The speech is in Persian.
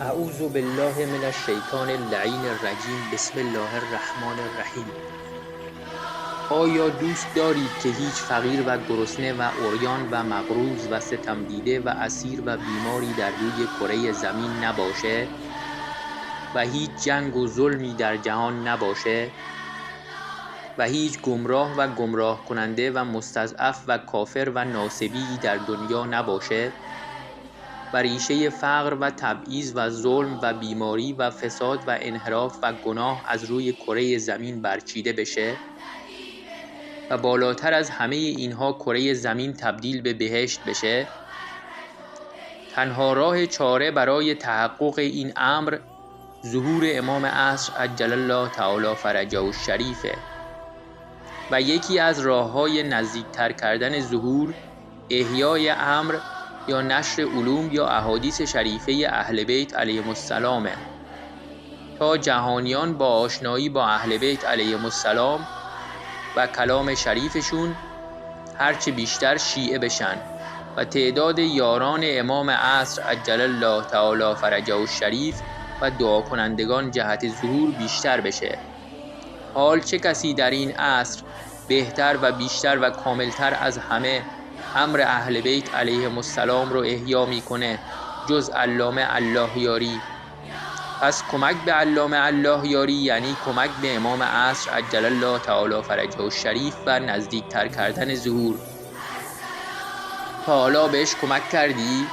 اعوذ بالله من الشیطان اللعین الرجیم. بسم الله الرحمن الرحیم. آیا دوست دارید که هیچ فقیر و گرسنه و عریان و مقروض و ستم دیده و اسیر و بیماری در روی کره زمین نباشه و هیچ جنگ و ظلمی در جهان نباشه و هیچ گمراه و گمراه کننده و مستضعف و کافر و ناصبی در دنیا نباشه و ریشه فقر و تبعیض و ظلم و بیماری و فساد و انحراف و گناه از روی کره زمین برچیده بشه و بالاتر از همه اینها کره زمین تبدیل به بهشت بشه؟ تنها راه چاره برای تحقق این امر ظهور امام عصر عجل الله تعالی فرجه الشریفه و یکی از راه‌های نزدیکتر کردن ظهور احیای امر یا نشر علوم یا احادیث شریفه اهل بیت علیهم السلام تا جهانیان با آشنایی با اهل بیت علیهم السلام و کلام شریفشون هرچه بیشتر شیعه بشن و تعداد یاران امام عصر عجل الله تعالی فرجه الشریف و دعا کنندگان جهت ظهور بیشتر بشه. حال چه کسی در این عصر بهتر و بیشتر و کاملتر از همه امر اهل بیت علیهم السلام رو احیا میکنه جز علامه الله یاری؟ پس کمک به علامه الله یاری یعنی کمک به امام عصر عجل الله تعالی فرجه الشریف و نزدیکتر کردن ظهور. تا حالا بهش کمک کردی؟